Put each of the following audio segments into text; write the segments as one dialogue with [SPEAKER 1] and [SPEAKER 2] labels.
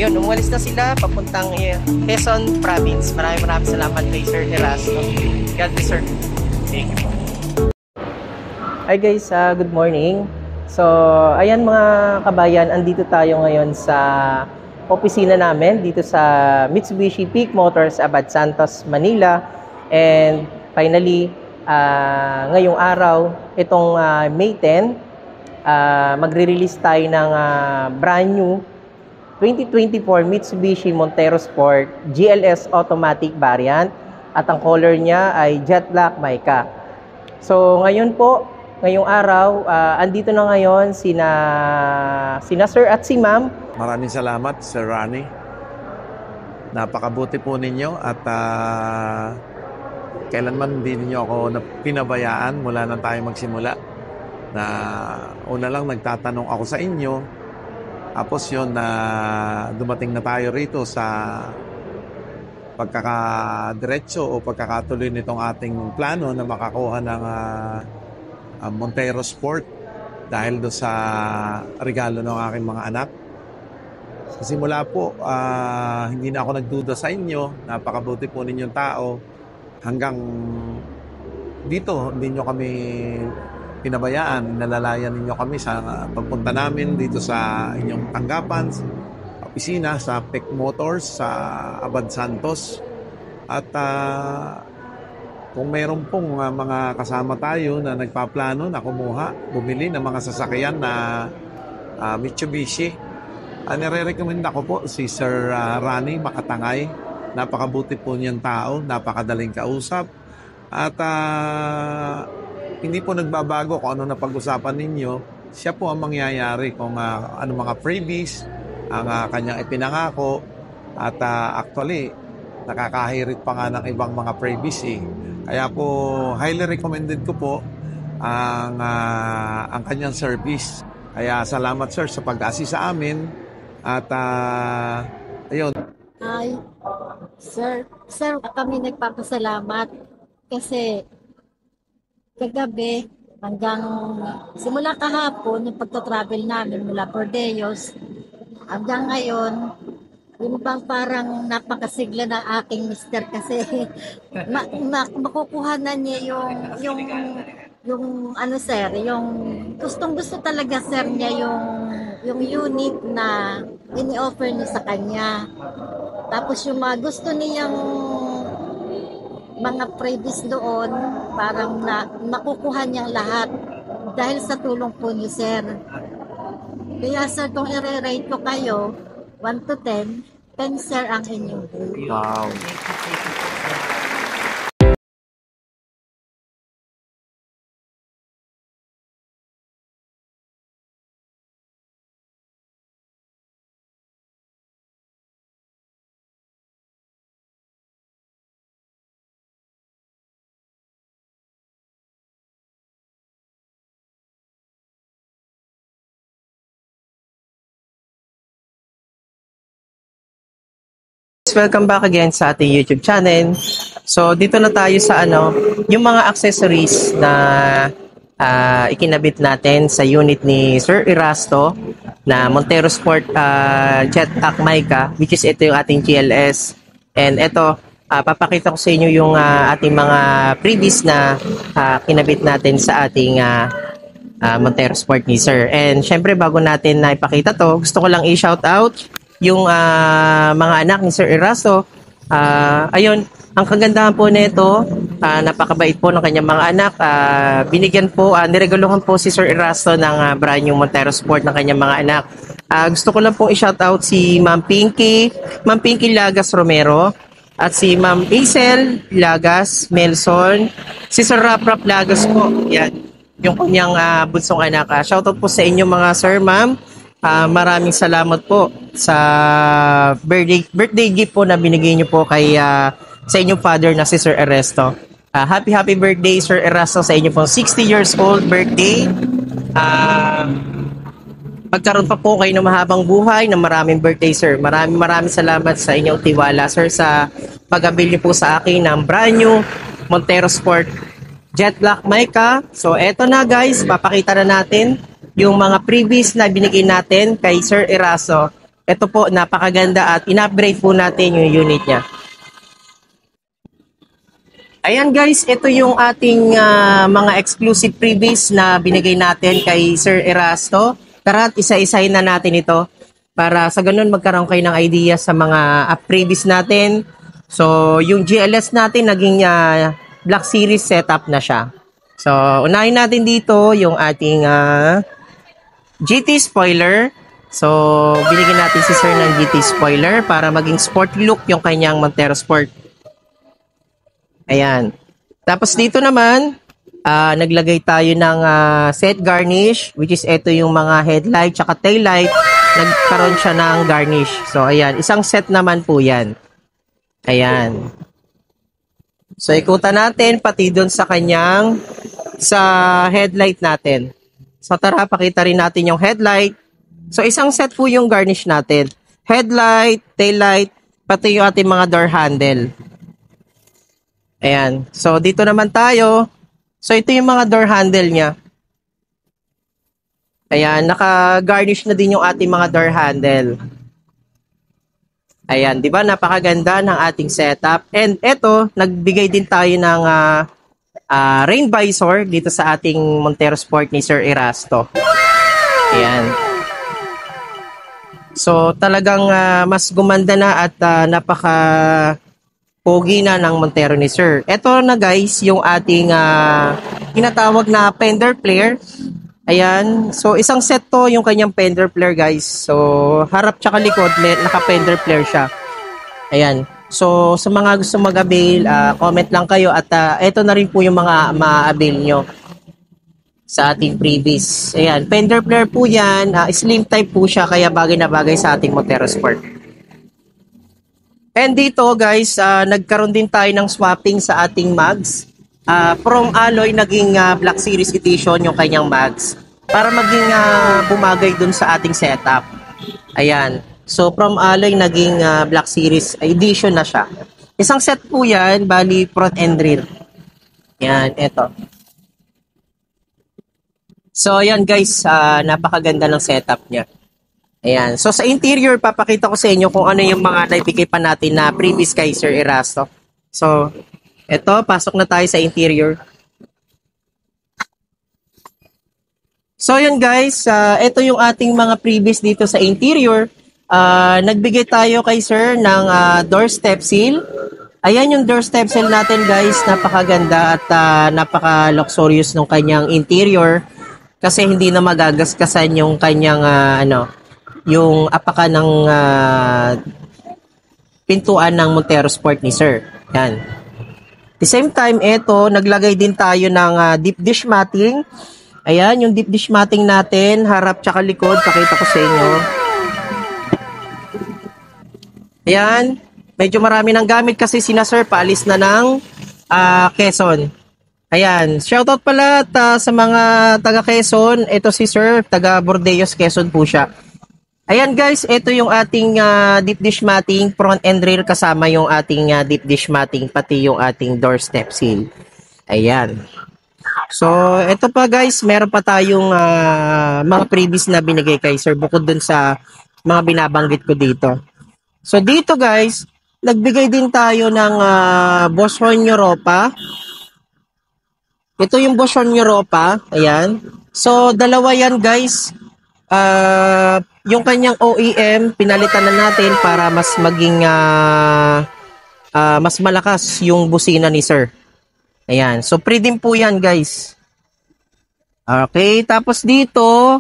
[SPEAKER 1] ayun, umalis na sila papuntang Quezon Province. Maraming salamat kay Sir Erasto. God bless, sir. Thank you. Hi guys, good morning. So, ayan mga kabayan, andito tayo ngayon sa opisina namin dito sa Mitsubishi Peak Motors, Abad Santos, Manila. And finally, ngayong araw, itong May 10, magre-release tayo ng brand new 2024 Mitsubishi Montero Sport GLS Automatic Variant at ang color niya ay Jet Black Mica. So ngayon po, ngayong araw, andito na ngayon sina Sir at si Ma'am.
[SPEAKER 2] Maraming salamat, Sir Rani. Napakabuti po ninyo at kailanman hindi niyo ako pinabayaan mula nang tayo magsimula. Na una lang nagtatanong ako sa inyo. Tapos yun na dumating na tayo rito sa pagkakadiretso o pagkakatuloy nitong ating plano na makakuha ng Montero Sport dahil do sa regalo ng aking mga anak. Sa simula po, hindi na ako nagduda sa inyo. Napakabuti po ninyong tao. Hanggang dito, hindi nyo kami pinabayaan, nalalayan ninyo kami sa pagpunta namin dito sa inyong tanggapan, opisina sa Peak Motors sa Abad Santos. At kung mayroon pong mga kasama tayo na nagpaplano na bumili ng mga sasakyan na Mitsubishi, nire-recommend ako po si Sir Rani Makatangay. Napakabuti po niyang tao, napakadaling kausap. At hindi po nagbabago kung ano na pag-usapan ninyo. Siya po ang mangyayari kung ano mga freebies ang kanyang ipinangako. At actually, nakakahirit pa nga ng ibang mga freebies eh. Kaya po, highly recommended ko po ang kanyang service. Kaya salamat sir sa pag-assist sa amin. At ayun.
[SPEAKER 3] Hi, sir. Sir, kami nagpapasalamat kasi kagabi hanggang simula kahapon yung pagta-travel namin mula Pordeos hanggang ngayon, yung bang parang napakasigla ng aking mister kasi makukuha na niya yung ano sir, yung gustong-gusto talaga sir niya yung unit na ini-offer niya sa kanya. Tapos yung gusto niyang mga previous doon, parang makukuha niyang lahat dahil sa tulong po niyo, sir. Kaya, sir, kung i-rate ko kayo, 1 to 10, 10, sir, ang inyong grade.
[SPEAKER 2] Wow.
[SPEAKER 1] Welcome back again sa ating YouTube channel. So dito na tayo sa yung mga accessories na ikinabit natin sa unit ni Sir Erasto na Montero Sport Jet Black Mica, which is ito yung ating GLS. And ito, papakita ko sa inyo yung ating mga previous na kinabit natin sa ating Montero Sport ni Sir. And syempre bago natin na ipakita to, gusto ko lang i-shout out yung mga anak ni Sir Erasto. Ayun, ang kagandahan po nito, napakabait po ng kanyang mga anak. Binigyan po, niregaluhan po si Sir Erasto ng brand new Montero Sport ng kanyang mga anak. Gusto ko lang pong i-shoutout si Ma'am Pinky Lagas Romero, at si Ma'am Hazel Lagas Melson, si Sir Rap Lagas po. Yan, yung kanyang bunsong anak. Shoutout po sa inyo mga sir, ma'am. Maraming salamat po sa birthday gift po na binigay niyo po kay sa inyong father na si Sir Erasto. Happy birthday Sir Erasto sa inyo pong 60 years old birthday. Magkaroon pa po kayo ng mahabang buhay, na maraming birthday sir. Maraming salamat sa inyong tiwala sir sa pag-abil niyo po sa akin ng brand new Montero Sport Jet Black Mica. So eto na guys, papakita na natin yung mga previous na binigay natin kay Sir Erasto. ito po, napakaganda at in-upgrade po natin yung unit niya. Ayan guys, ito yung ating mga exclusive freebies na binigay natin kay Sir Erasto. Tara at isa-isahin na natin ito para sa ganun magkaroon kayo ng idea sa mga freebies natin. So, yung GLS natin naging Black Series setup na siya. So, unahin natin dito yung ating GT spoiler. So, binigyan natin si Sir ng GT spoiler para maging sport look yung kanyang Montero Sport. Ayan. Tapos dito naman, naglagay tayo ng set garnish, which is ito yung mga headlight tsaka taillight. Nagkaroon siya ng garnish. So, ayan. Isang set naman po yan. Ayan. So, ikutan natin pati doon sa kanyang sa headlight natin. So, tara, pakita rin natin yung headlight. So, isang set po yung garnish natin. Headlight, taillight, pati yung ating mga door handle. Ayan. So, dito naman tayo. So, ito yung mga door handle niya. Ayan. Naka-garnish na din yung ating mga door handle. Ayan. Diba? Napakaganda ng ating setup. And ito, nagbigay din tayo ng rain visor dito sa ating Montero Sport ni Sir Erasto. Ayan. So, talagang mas gumanda na at napaka pogi na ng Montero ni Sir. Ito na guys, yung ating tinatawag na fender flare. Ayan. So, isang set to yung kanyang fender flare guys. So, harap tsaka likod, naka-fender flare siya. Ayan. So, sa mga gusto mag-avail, comment lang kayo at ito na rin po yung mga ma-avail nyo sa ating freebies. Ayan. Fender flare po yan. Slim type po siya kaya bagay na bagay sa ating Montero Sport. And dito guys, nagkaroon din tayo ng swapping sa ating mags. From alloy, naging Black Series Edition yung kanyang mags. Para maging bumagay dun sa ating setup. Ayan. So from alloy, naging Black Series Edition na siya. Isang set po yan, bali front and rear. Yan, eto. So ayan guys, napakaganda ng setup niya. Ayan. So, sa interior, papakita ko sa inyo kung ano yung mga naibigay pa natin na previous kay Sir Erasto. So, eto, pasok na tayo sa interior. So, yun guys, ito yung ating mga previous dito sa interior. Nagbigay tayo kay Sir ng door step seal. Ayan yung door step seal natin guys, napakaganda at napaka-luxurious ng kanyang interior. Kasi hindi na magagasgasan yung kanyang yung apaka ng pintuan ng Montero Sport ni Sir. Yan. At the same time, ito, naglagay din tayo ng deep dish matting. Ayan, yung deep dish matting natin, harap tsaka likod, pakita ko sa inyo. Ayan, medyo marami ng gamit kasi sina Sir, paalis na ng Quezon. Ayan, shoutout pala sa mga taga Quezon. Ito si Sir, taga Bordeos, Quezon po siya. Ayan guys, ito yung ating deep dish matting, front and rear kasama yung ating deep dish matting, pati yung ating door step seal. Ayan. So, ito pa guys, meron pa tayong mga previous na binigay kay Sir bukod dun sa mga binabanggit ko dito. So, dito guys, nagbigay din tayo ng Bosch Horn Europa. Ito yung Bosch Horn Europa. Ayan. So, dalawa yan guys. Yung kanyang OEM, pinalitan na natin para mas maging mas malakas yung busina ni Sir. Ayan. So, free din po yan, guys. Okay. Tapos dito,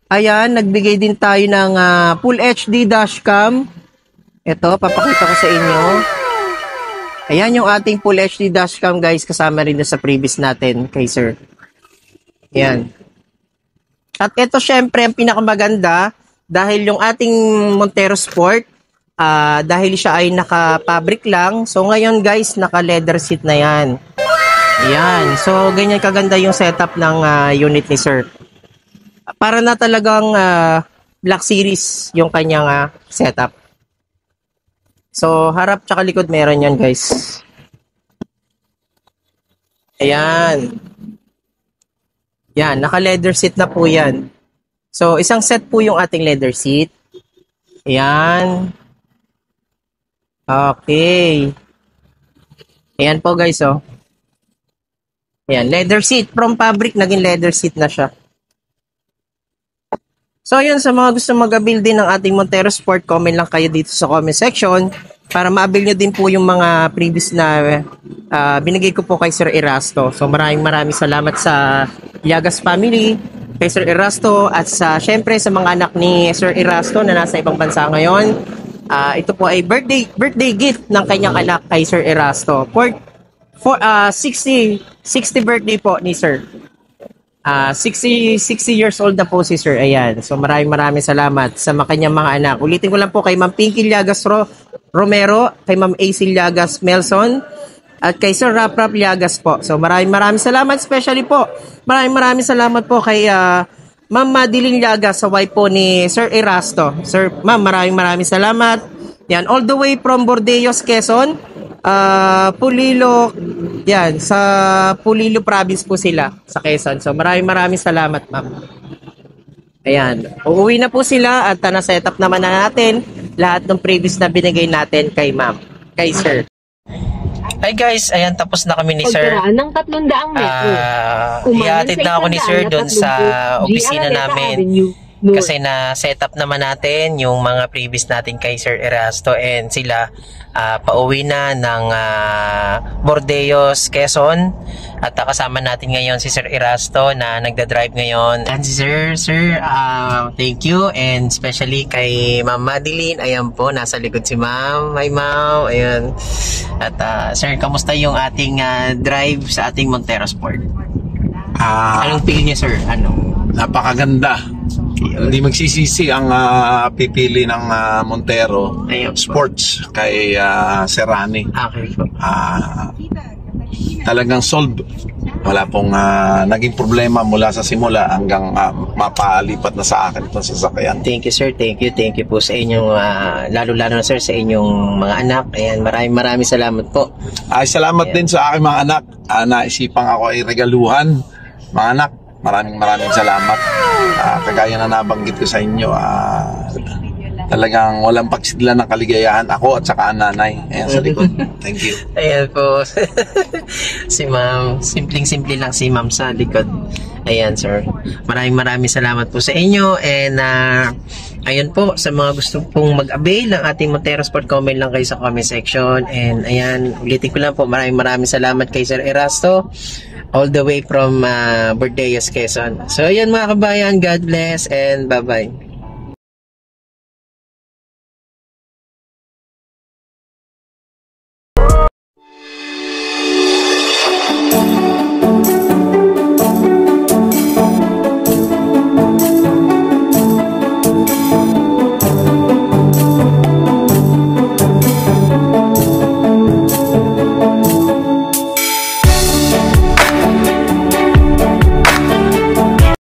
[SPEAKER 1] ayan, nagbigay din tayo ng Full HD dashcam. Ito, papakita ko sa inyo. Ayan yung ating Full HD dashcam, guys. Kasama rin sa previous natin kay Sir. Ayan. At ito, syempre, ang pinakamaganda, dahil yung ating Montero Sport, dahil siya ay naka-fabric lang, so ngayon guys, naka-leather seat na yan. Ayan. So, ganyan kaganda yung setup ng unit ni Sir. Para na talagang Black Series yung kanyang setup. So, harap tsaka likod meron yan guys. Ayan. Yan, naka-leather seat na po yan. So, isang set po yung ating leather seat. Ayan. Okay. Ayan po guys, oh. Ayan, leather seat. From fabric, naging leather seat na siya. So, yun, sa mga gusto mag-avail din ng ating Montero Sport, comment lang kayo dito sa comment section para ma-avail nyo din po yung mga previous na binigay ko po kay Sir Erasto. So, maraming salamat sa Llagas family, kay Sir Erasto, at sa, syempre, sa mga anak ni Sir Erasto na nasa ibang bansa ngayon. Ito po ay birthday gift ng kanyang anak kay Sir Erasto. For 60 birthday po ni Sir. 60 years old na po si Sir. Ayan. So maraming salamat sa kanyang mga anak. Ulitin ko lang po kay Ma'am Pinky Llagas Romero, kay Ma'am AC Llagas Melson, at kay Sir Rap Llagas po. So maraming salamat, especially po. Maraming salamat po kay Ma'am Madeline Llagas, sa wife po ni Sir Erasto. Sir, Ma'am, maraming salamat. Yan, all the way from Bordeos, Quezon. Pulilo, yan, sa Pulilo province po sila, sa Quezon. So maraming salamat, ma'am. Ayan, uuwi na po sila at na-set up naman na natin lahat ng previous na binigay natin kay ma'am, kay sir. Hi guys, ayan, tapos na kami ni sir.
[SPEAKER 4] Ng 300 metro.
[SPEAKER 1] Ihatid na ako ni sir doon sa opisina namin. Kasi na-set up naman natin yung mga previous natin kay Sir Erasto, and sila pauwi na ng Bordeos, Quezon. At kasama natin ngayon si Sir Erasto na nagda-drive ngayon. And sir, thank you. And especially kay Ma'am Madeline. Ayan po, nasa likod si Ma'am. Hi Ma'am. Ayan. At sir, kamusta yung ating drive sa ating Montero Sport? Anong feel niya sir?
[SPEAKER 2] Napakaganda. Hindi magsisisi ang pipili ng Montero Sports kay Serrani.
[SPEAKER 1] Okay po.
[SPEAKER 2] Talagang solve. Wala pong naging problema mula sa simula hanggang mapalipat na sa akin itong sasakyan.
[SPEAKER 1] Thank you sir, thank you po sa inyong lalo-lalo na sir sa inyong mga anak. Ayan, maraming salamat po.
[SPEAKER 2] Ay, salamat din sa aking mga anak. Naisipang ako ay regaluhan. Mga anak, maraming salamat. Kagaya na nabanggit ko sa inyo, talagang walang pagsidlan ng kaligayahan ako at saka ang nanay. Ayan sa likod. Thank you.
[SPEAKER 1] Ayan po. Si ma'am, simpleng-simple lang si ma'am sa likod. Ayan sir, maraming salamat po sa inyo. And ayun po, sa mga gusto pong mag-avail ng ating Montero Sport, comment lang kayo sa comment section. And ayan, ulitin ko lang po, maraming salamat kay Sir Erasto, all the way from Bordeos, Quezon. So ayan mga kabayan, God bless and bye-bye.